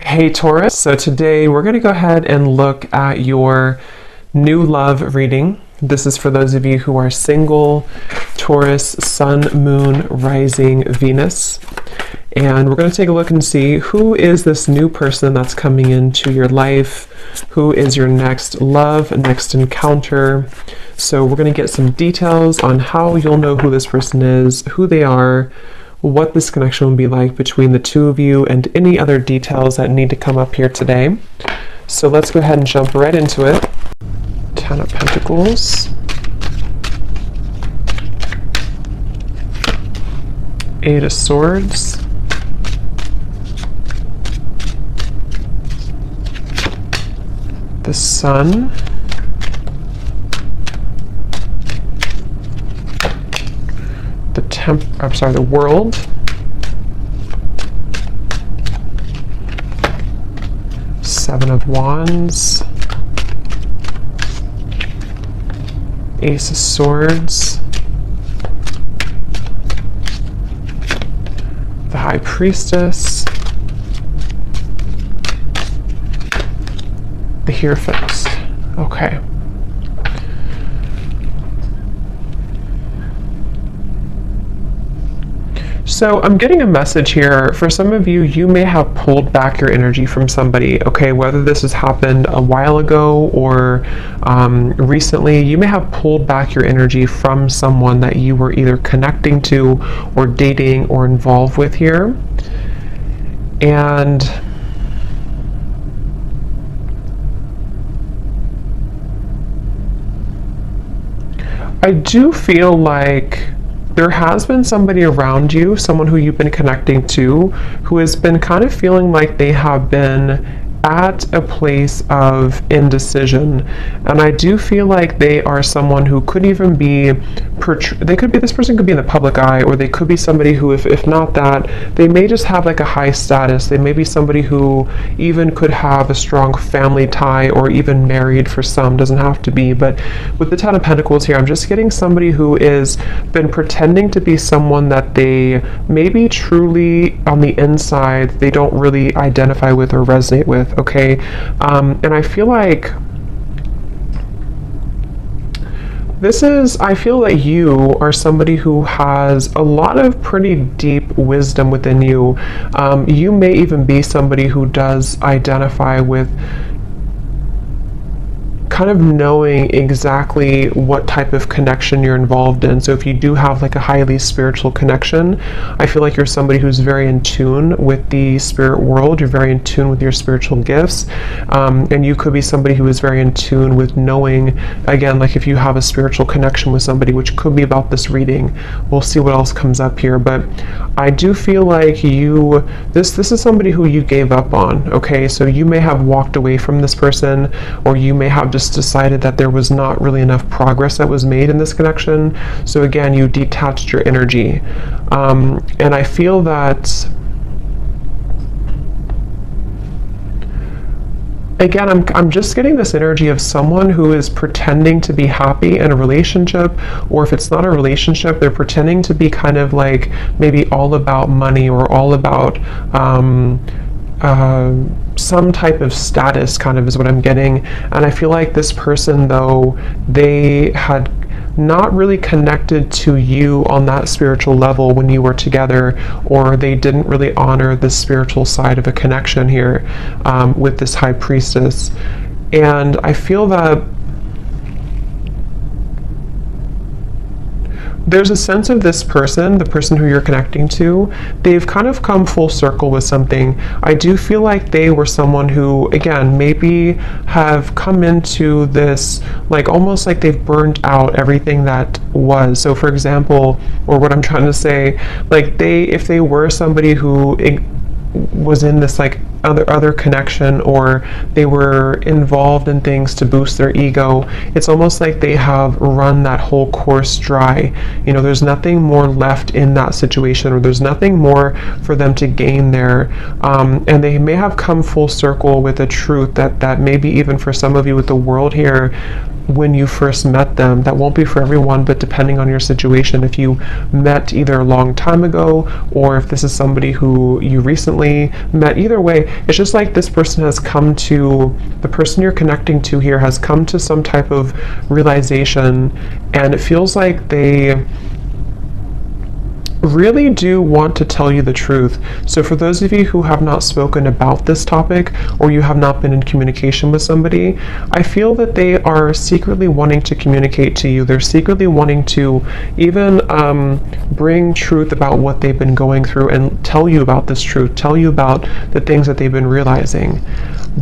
Hey Taurus, so today we're going to go ahead and look at your new love reading. This is for those of you who are single, Taurus, Sun, Moon, Rising, Venus. And we're going to take a look and see who is this new person that's coming into your life, who is your next love, next encounter. So we're going to get some details on how you'll know who this person is, who they are, what this connection will be like between the two of you, and any other details that need to come up here today. So let's go ahead and jump right into it. Ten of Pentacles, Eight of Swords, the Sun, the World, Seven of Wands, Ace of Swords, the High Priestess, the Hierophant. Okay. So I'm getting a message here. For some of you, you may have pulled back your energy from somebody, okay? Whether this has happened a while ago or recently, you may have pulled back your energy from someone that you were either connecting to or dating or involved with here. And I do feel like there has been somebody around you, someone who you've been connecting to, who has been kind of feeling like they have been at a place of indecision. And I do feel like they are someone who could even be, this person could be in the public eye, or they could be somebody who, if not that, they may just have like a high status. They may be somebody who even could have a strong family tie, or even married for some, doesn't have to be. But with the Ten of Pentacles here, I'm just getting somebody who is been pretending to be someone that they maybe truly on the inside, they don't really identify with or resonate with. Okay, and I feel like I feel that you are somebody who has a lot of pretty deep wisdom within you. You may even be somebody who does identify with kind of knowing exactly what type of connection you're involved in. So if you do have like a highly spiritual connection, I feel like you're somebody who's very in tune with the spirit world. You're very in tune with your spiritual gifts. And you could be somebody who is very in tune with knowing, again, like if you have a spiritual connection with somebody, which could be about this reading. We'll see what else comes up here. But I do feel like this is somebody who you gave up on. Okay, so you may have walked away from this person, or you may have just decided that there was not really enough progress that was made in this connection. So again, you detached your energy. And I feel that, again, I'm just getting this energy of someone who is pretending to be happy in a relationship, or if it's not a relationship, they're pretending to be kind of like maybe all about money, or all about some type of status, kind of is what I'm getting. And I feel like this person, though, they had not really connected to you on that spiritual level when you were together, or they didn't really honor the spiritual side of a connection here with this High Priestess. And I feel that there's a sense of this person, the person who you're connecting to, they've kind of come full circle with something. I do feel like they were someone who, again, maybe have come into this, like almost like they've burned out everything that was. So for example, or what I'm trying to say, like if they were somebody who was in this like other connection, or they were involved in things to boost their ego, it's almost like they have run that whole course dry. You know, there's nothing more left in that situation, or there's nothing more for them to gain there. And they may have come full circle with a truth that maybe even for some of you with the World here, when you first met them. That won't be for everyone, but depending on your situation, if you met either a long time ago or if this is somebody who you recently met, either way, it's just like this person has come to, the person you're connecting to here has come to some type of realization, and it feels like they really do want to tell you the truth. So for those of you who have not spoken about this topic, or you have not been in communication with somebody, I feel that they are secretly wanting to communicate to you. They're secretly wanting to even bring truth about what they've been going through and tell you about this truth, tell you about the things that they've been realizing.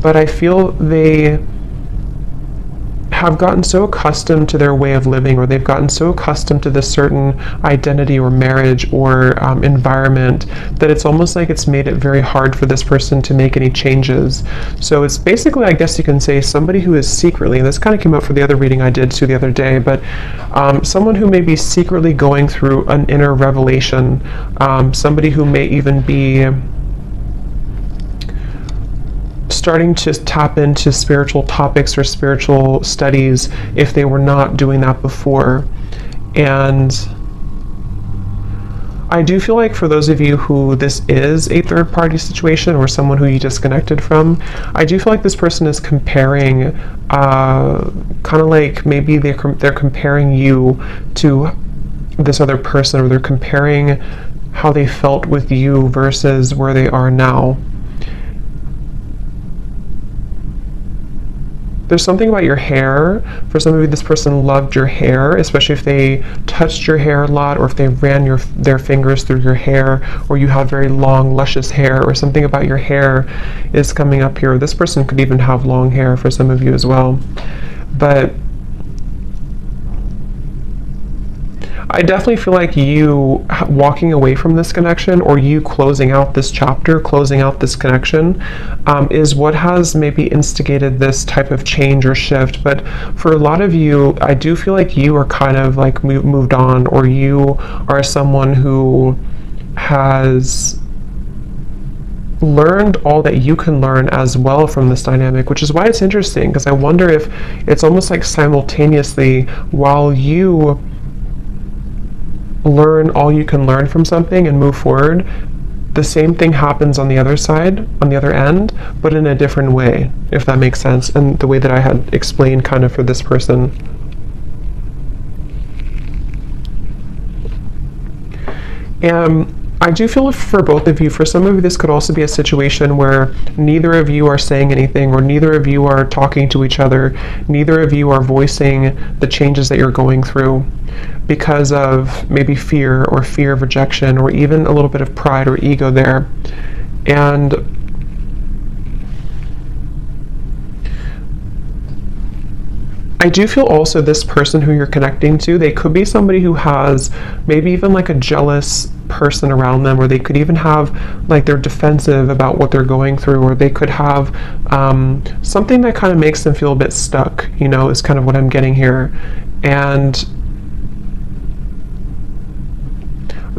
But I feel they have gotten so accustomed to their way of living, or they've gotten so accustomed to this certain identity or marriage or environment, that it's almost like it's made it very hard for this person to make any changes. So it's basically, I guess you can say, somebody who is secretly, and this kind of came up for the other reading I did too the other day, but someone who may be secretly going through an inner revelation, somebody who may even be starting to tap into spiritual topics or spiritual studies if they were not doing that before. And I do feel like for those of you who this is a third party situation or someone who you disconnected from, I do feel like this person is comparing, kind of like maybe they're comparing you to this other person, or they're comparing how they felt with you versus where they are now. There's something about your hair. For some of you, this person loved your hair, especially if they touched your hair a lot, or if they ran their fingers through your hair, or you have very long, luscious hair, or something about your hair is coming up here. This person could even have long hair for some of you as well. But I definitely feel like you walking away from this connection, or you closing out this chapter, closing out this connection, is what has maybe instigated this type of change or shift. But for a lot of you, I do feel like you are kind of like moved on, or you are someone who has learned all that you can learn as well from this dynamic, which is why it's interesting, because I wonder if it's almost like simultaneously, while you learn all you can learn from something and move forward, the same thing happens on the other side, on the other end, but in a different way, if that makes sense, and the way that I had explained kind of for this person. I do feel for both of you, for some of you, this could also be a situation where neither of you are saying anything, or neither of you are talking to each other, neither of you are voicing the changes that you're going through because of maybe fear of rejection, or even a little bit of pride or ego there. And I do feel also this person who you're connecting to, they could be somebody who has maybe even like a jealous person around them, or they could even have like they're defensive about what they're going through, or they could have something that kind of makes them feel a bit stuck, you know, is kind of what I'm getting here. And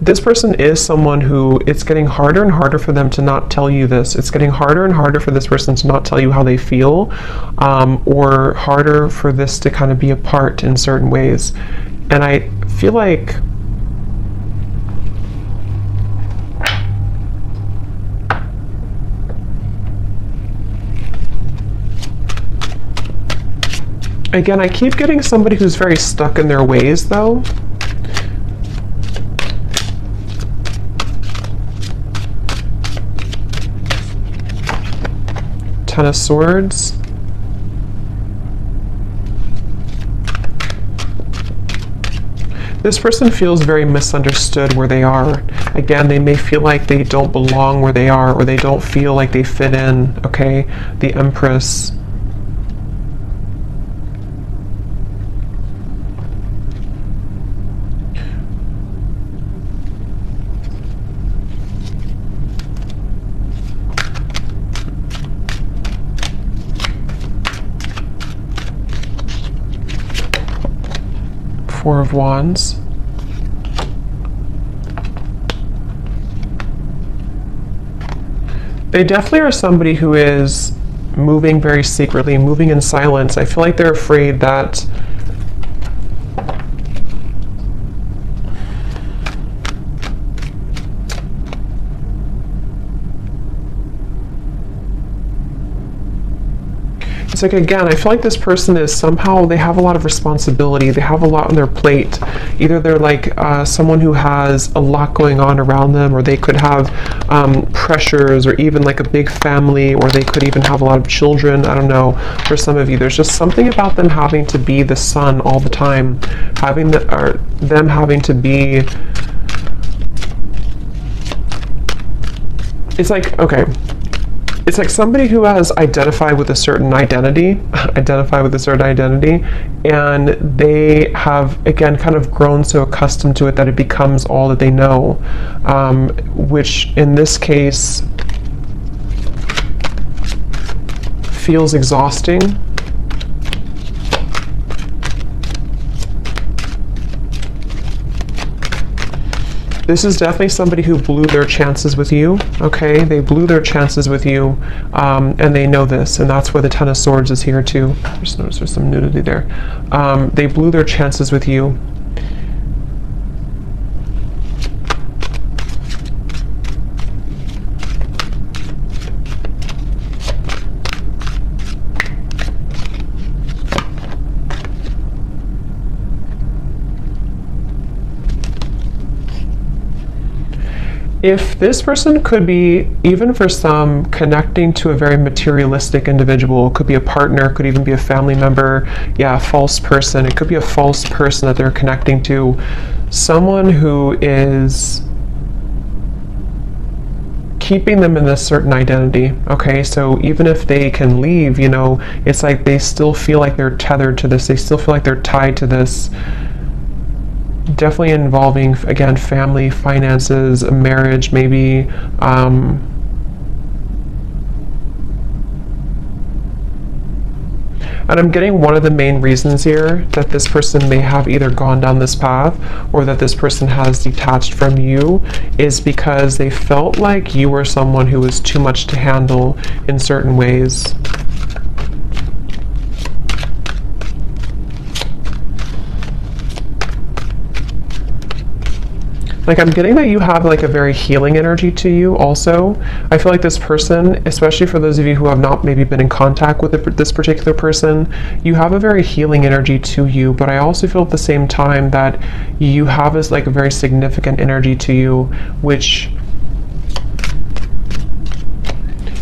this person is someone who, it's getting harder and harder for them to not tell you this. It's getting harder and harder for this person to not tell you how they feel, or harder for this to kind of be apart in certain ways. And I feel like again, I keep getting somebody who's very stuck in their ways though. Ten of Swords. This person feels very misunderstood where they are. Again, they may feel like they don't belong where they are, or they don't feel like they fit in, okay? The Empress. Four of Wands. They definitely are somebody who is moving very secretly, moving in silence. I feel like they're afraid that it's like, again, I feel like this person is somehow, they have a lot of responsibility. They have a lot on their plate. Either they're like someone who has a lot going on around them, or they could have pressures, or even like a big family, or they could even have a lot of children. I don't know. For some of you, there's just something about them having to be the sun all the time, having the, or them having to be. It's like, okay. It's like somebody who has identified with a certain identity, and they have, again, kind of grown so accustomed to it that it becomes all that they know, which in this case feels exhausting. This is definitely somebody who blew their chances with you, okay? They blew their chances with you, and they know this, and that's where the Ten of Swords is here too. Just notice there's some nudity there. They blew their chances with you. If this person could be, even for some, connecting to a very materialistic individual, could be a partner, could even be a family member, yeah, a false person. It could be a false person that they're connecting to, someone who is keeping them in this certain identity, okay? So even if they can leave, you know, it's like they still feel like they're tethered to this, they still feel like they're tied to this. Definitely involving, again, family, finances, marriage, maybe. And I'm getting one of the main reasons here that this person may have either gone down this path or that this person has detached from you is because they felt like you were someone who was too much to handle in certain ways. Like, I'm getting that you have like a very healing energy to you also. I feel like this person, especially for those of you who have not maybe been in contact with this particular person, you have a very healing energy to you, but I also feel at the same time that you have this like a very significant energy to you, which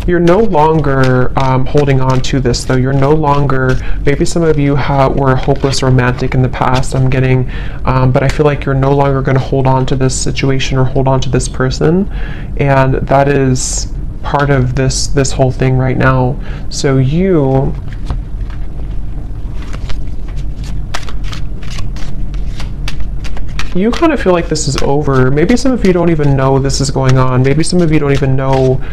you're no longer holding on to this, though. You're no longer, maybe some of you were a hopeless romantic in the past, I'm getting, but I feel like you're no longer going to hold on to this situation or hold on to this person, and that is part of this whole thing right now. So you kind of feel like this is over. Maybe some of you don't even know this is going on. Maybe some of you don't even know.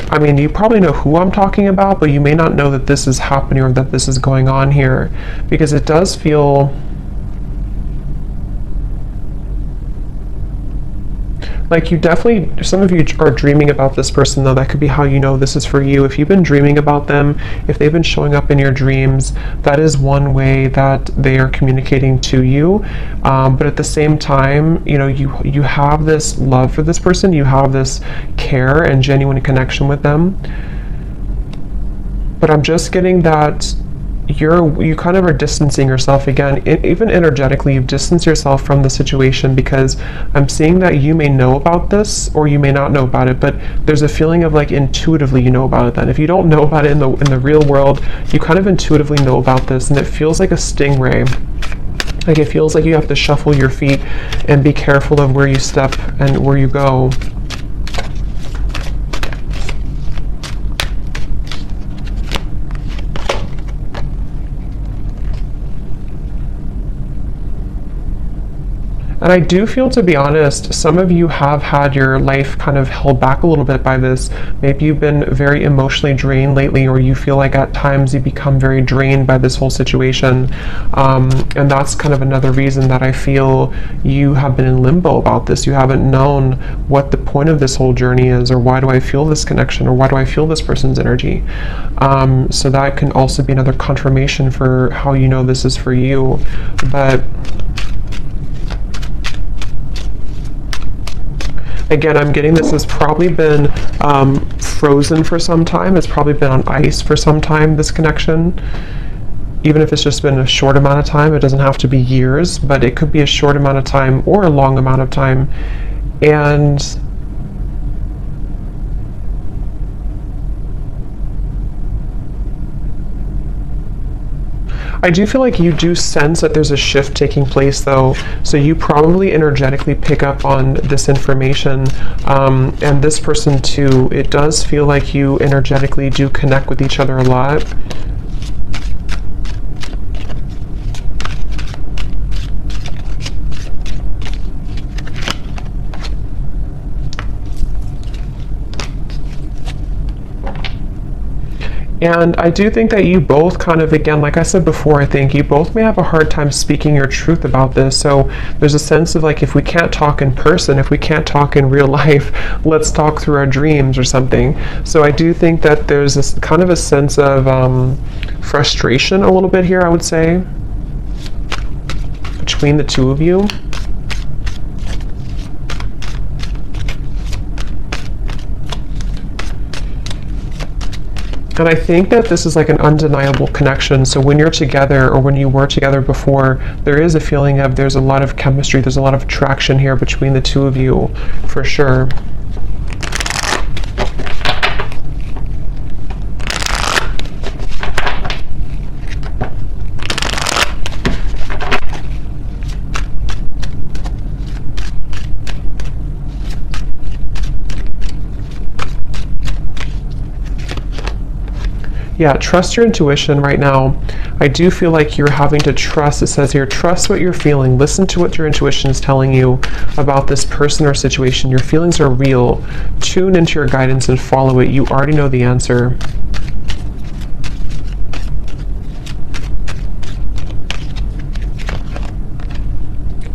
I mean, you probably know who I'm talking about, but you may not know that this is happening or that this is going on here, because it does feel like you definitely, some of you are dreaming about this person, though. That could be how you know this is for you. If you've been dreaming about them, if they've been showing up in your dreams, that is one way that they are communicating to you. But at the same time, you know, you have this love for this person, you have this care and genuine connection with them. But I'm just getting that you kind of are distancing yourself again, even energetically. You've distanced yourself from the situation because I'm seeing that you may know about this or you may not know about it, but there's a feeling of like intuitively you know about it. Then if you don't know about it in the real world, you kind of intuitively know about this, and it feels like a stingray. Like it feels like you have to shuffle your feet and be careful of where you step and where you go. And And I do feel, to be honest, some of you have had your life kind of held back a little bit by this. Maybe you've been very emotionally drained lately, or you feel like at times you become very drained by this whole situation. And that's kind of another reason that I feel you have been in limbo about this. You haven't known what the point of this whole journey is, or why do I feel this connection, or why do I feel this person's energy. So that can also be another confirmation for how you know this is for you. But again, I'm getting this has probably been frozen for some time. It's probably been on ice for some time, this connection. Even if it's just been a short amount of time, it doesn't have to be years, but it could be a short amount of time or a long amount of time. And I do feel like you do sense that there's a shift taking place, though, so you probably energetically pick up on this information, and this person too. It does feel like you energetically do connect with each other a lot. And I do think that you both kind of, again, like I said before, I think you both may have a hard time speaking your truth about this. So there's a sense of like, if we can't talk in person, if we can't talk in real life, let's talk through our dreams or something. So I do think that there's this kind of a sense of frustration a little bit here, I would say, between the two of you. And I think that this is like an undeniable connection. So when you're together, or when you were together before, there is a feeling of there's a lot of chemistry, there's a lot of attraction here between the two of you, for sure. Yeah, trust your intuition right now. I do feel like you're having to trust. It says here, trust what you're feeling. Listen to what your intuition is telling you about this person or situation. Your feelings are real. Tune into your guidance and follow it. You already know the answer.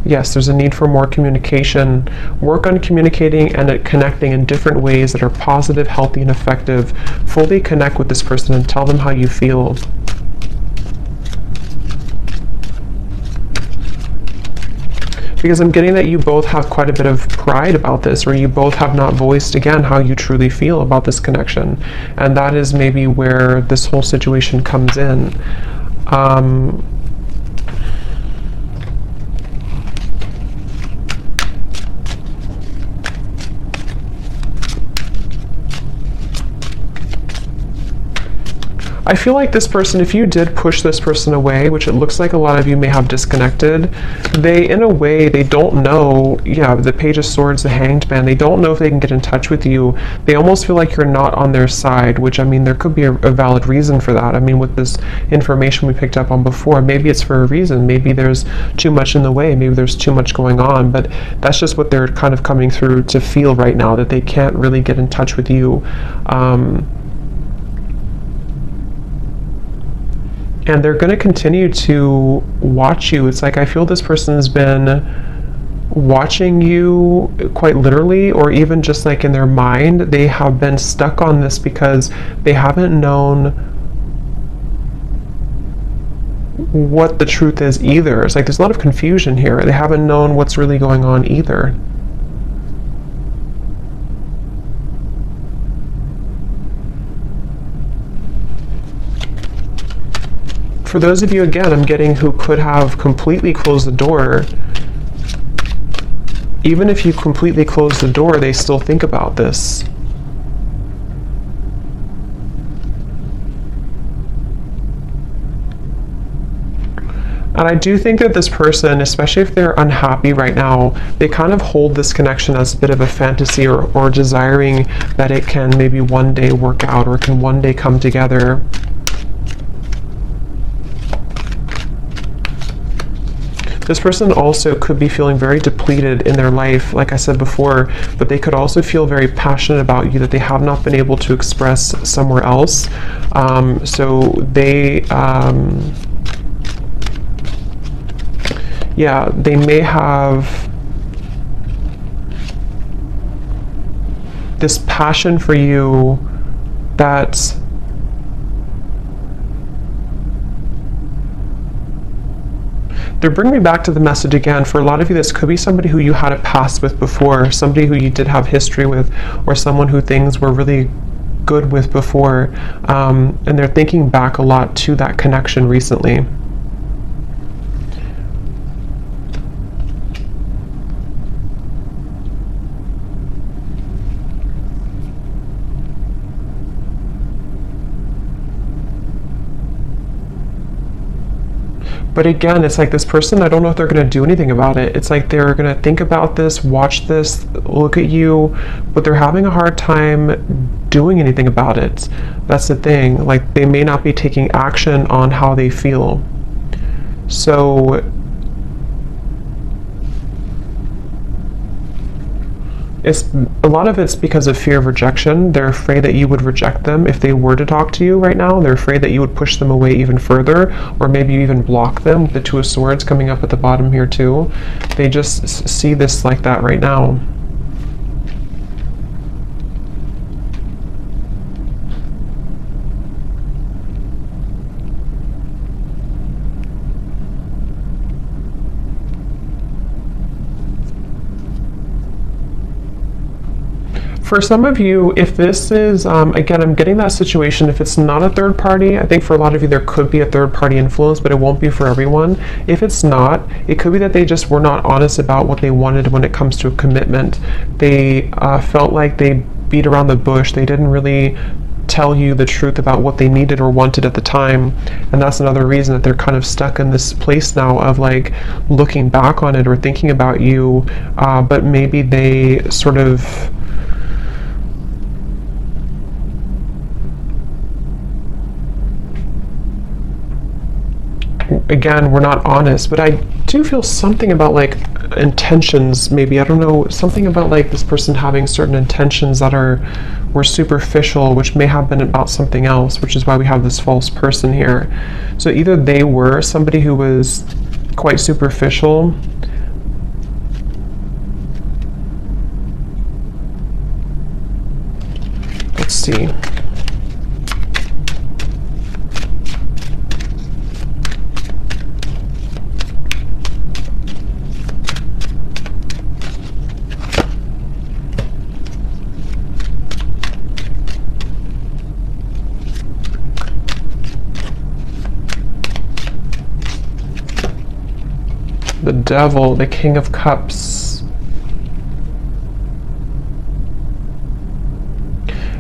Yes, there's a need for more communication. Work on communicating and connecting in different ways that are positive, healthy, and effective. Fully connect with this person and tell them how you feel. Because I'm getting that you both have quite a bit of pride about this, or you both have not voiced again how you truly feel about this connection. And that is maybe where this whole situation comes in. I feel like this person, if you did push this person away, which it looks like a lot of you may have disconnected, they, in a way, they don't know, yeah, the Page of Swords, the Hanged Man, they don't know if they can get in touch with you. They almost feel like you're not on their side, which, I mean, there could be a valid reason for that. I mean, with this information we picked up on before, maybe it's for a reason. Maybe there's too much in the way. Maybe there's too much going on, but that's just what they're kind of coming through to feel right now, that they can't really get in touch with you. And they're going to continue to watch you. It's like I feel this person has been watching you quite literally, or even just like in their mind. They have been stuck on this because they haven't known what the truth is either. It's like there's a lot of confusion here. They haven't known what's really going on either. For those of you, again, I'm getting who could have completely closed the door, even if you completely close the door, they still think about this. And I do think that this person, especially if they're unhappy right now, they kind of hold this connection as a bit of a fantasy, or desiring that it can maybe one day work out, or can one day come together. This person also could be feeling very depleted in their life, like I said before, but they could also feel very passionate about you that they have not been able to express somewhere else. So they, yeah, they may have this passion for you that they're bringing me back to the message again. For a lot of you, this could be somebody who you had a past with before, somebody who you did have history with, or someone who things were really good with before, and they're thinking back a lot to that connection recently. But again, it's like this person, I don't know if they're going to do anything about it. It's like they're going to think about this, watch this, look at you, but they're having a hard time doing anything about it. That's the thing. Like, they may not be taking action on how they feel. So it's a lot of it's because of fear of rejection. They're afraid that you would reject them if they were to talk to you right now. They're afraid that you would push them away even further, or maybe you even block them with the Two of Swords coming up at the bottom here too. They just see this like that right now. For some of you, if this is, again, I'm getting that situation, if it's not a third party, I think for a lot of you there could be a third party influence, but it won't be for everyone. If it's not, it could be that they just were not honest about what they wanted when it comes to a commitment. They felt like they beat around the bush. They didn't really tell you the truth about what they needed or wanted at the time, and that's another reason that they're kind of stuck in this place now of like looking back on it or thinking about you, but maybe they sort of again, we're not honest, but I do feel something about like intentions, maybe, I don't know, something about like this person having certain intentions that were superficial, which may have been about something else, which is why we have this false person here. So either they were somebody who was quite superficial, let's see. The Devil, the King of Cups.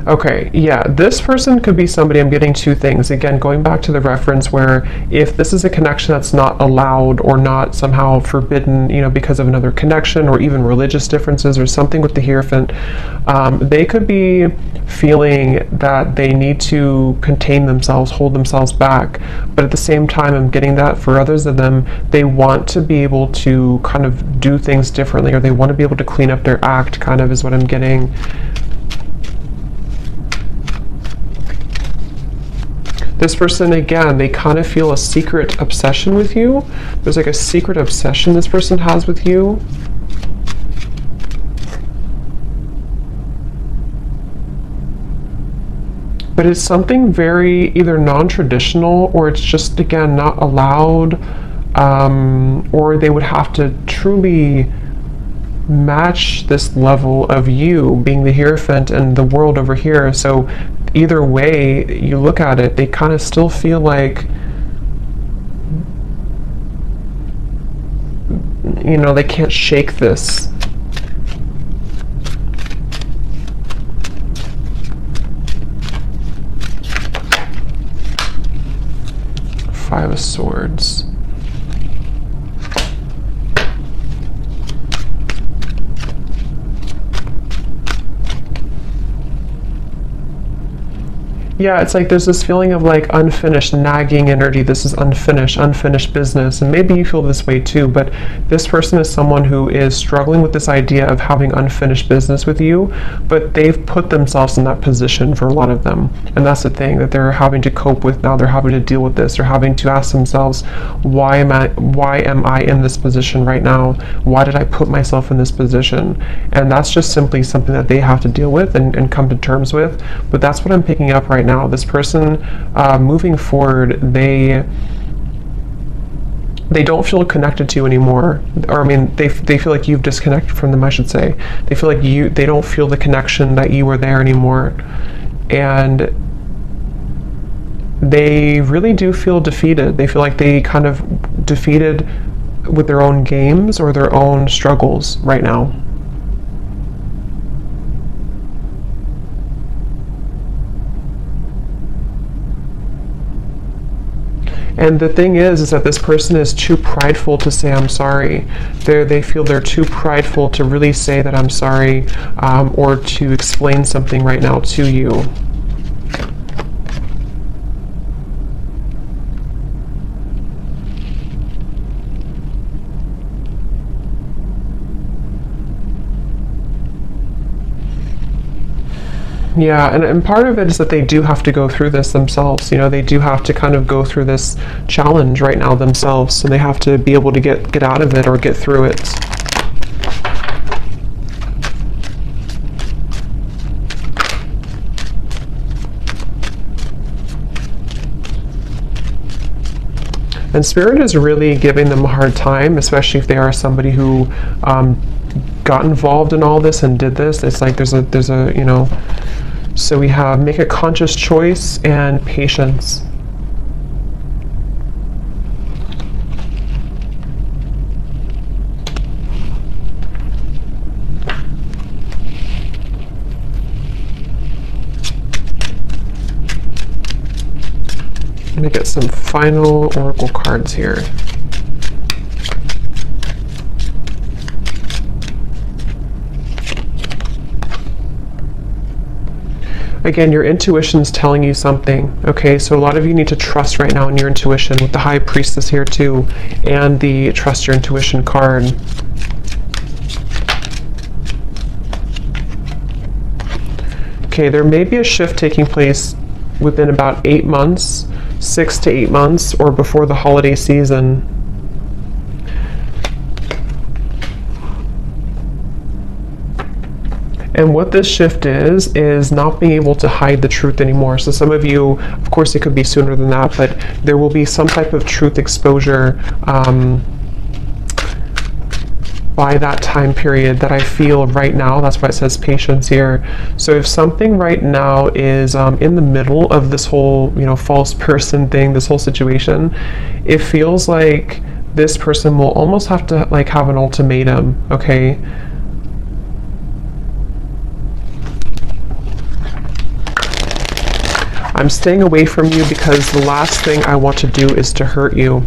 Okay, yeah, this person could be somebody, I'm getting two things. Again, going back to the reference where if this is a connection that's not allowed or not somehow forbidden, you know, because of another connection or even religious differences or something with the Hierophant, they could be feeling that they need to contain themselves, hold themselves back. But at the same time, I'm getting that for others of them, they want to be able to kind of do things differently, or they want to be able to clean up their act, kind of is what I'm getting. This person, again, they kind of feel a secret obsession with you. There's like a secret obsession this person has with you. But it's something very either non-traditional, or it's just, again, not allowed, or they would have to truly match this level of you being the Hierophant and the world over here. So either way you look at it, they kind of still feel like, you know, they can't shake this. Five of Swords. Yeah, it's like there's this feeling of like unfinished, nagging energy. This is unfinished business. And maybe you feel this way too, but this person is someone who is struggling with this idea of having unfinished business with you, but they've put themselves in that position for a lot of them. And that's the thing that they're having to cope with now. They're having to deal with this. They're having to ask themselves, why am I in this position right now? Why did I put myself in this position? And that's just simply something that they have to deal with and come to terms with. But that's what I'm picking up right now. This person, moving forward, they don't feel connected to you anymore, or I mean, they feel like you've disconnected from them, I should say. They feel like they don't feel the connection that you were there anymore, and they really do feel defeated. They feel like they kind of defeated with their own games or their own struggles right now. And the thing is that this person is too prideful to say I'm sorry. They feel they're too prideful to really say that I'm sorry, or to explain something right now to you. Yeah, and part of it is that they do have to go through this themselves. You know, they do have to kind of go through this challenge right now themselves, so they have to be able to get out of it or get through it. And Spirit is really giving them a hard time, especially if they are somebody who got involved in all this and did this. It's like there's a you know. So we have make a conscious choice and patience. Let me get some final oracle cards here. Again, your intuition's telling you something, okay? So a lot of you need to trust right now in your intuition with the High Priestess here too, and the Trust Your Intuition card. Okay, there may be a shift taking place within about 8 months, 6 to 8 months, or before the holiday season. And what this shift is not being able to hide the truth anymore. So some of you, of course it could be sooner than that, but there will be some type of truth exposure by that time period that I feel right now. That's why it says patience here. So if something right now is in the middle of this whole, you know, false person thing, this whole situation, it feels like this person will almost have to like have an ultimatum, okay? I'm staying away from you because the last thing I want to do is to hurt you.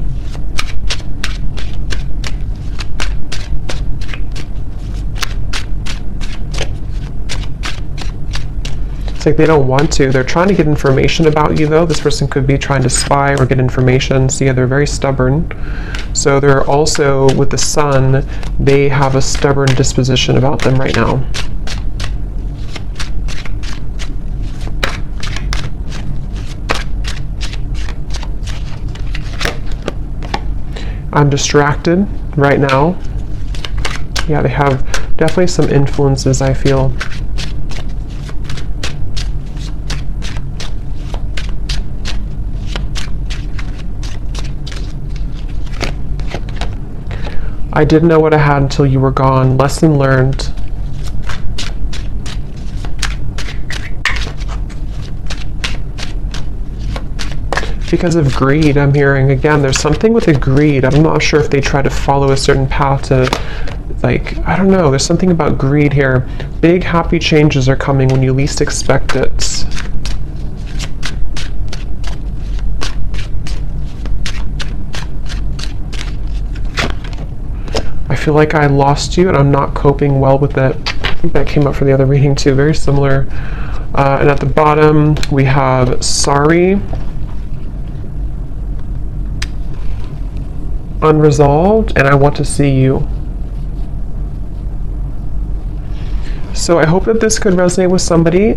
It's like they don't want to. They're trying to get information about you though. This person could be trying to spy or get information. So yeah, they're very stubborn. So they're also, with the Sun, they have a stubborn disposition about them right now. I'm distracted right now. Yeah, they have definitely some influences, I feel. I didn't know what I had until you were gone. Lesson learned. Because of greed, I'm hearing. Again, there's something with the greed. I'm not sure if they try to follow a certain path to, like, I don't know. There's something about greed here. Big happy changes are coming when you least expect it. I feel like I lost you and I'm not coping well with it. I think that came up for the other reading too. Very similar. And at the bottom, we have sorry, unresolved, and I want to see you. So I hope that this could resonate with somebody.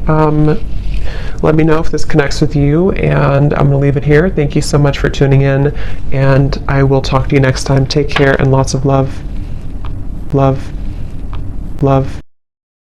Let me know if this connects with you, and I'm going to leave it here. Thank you so much for tuning in, and I will talk to you next time. Take care and lots of love. Love. Love.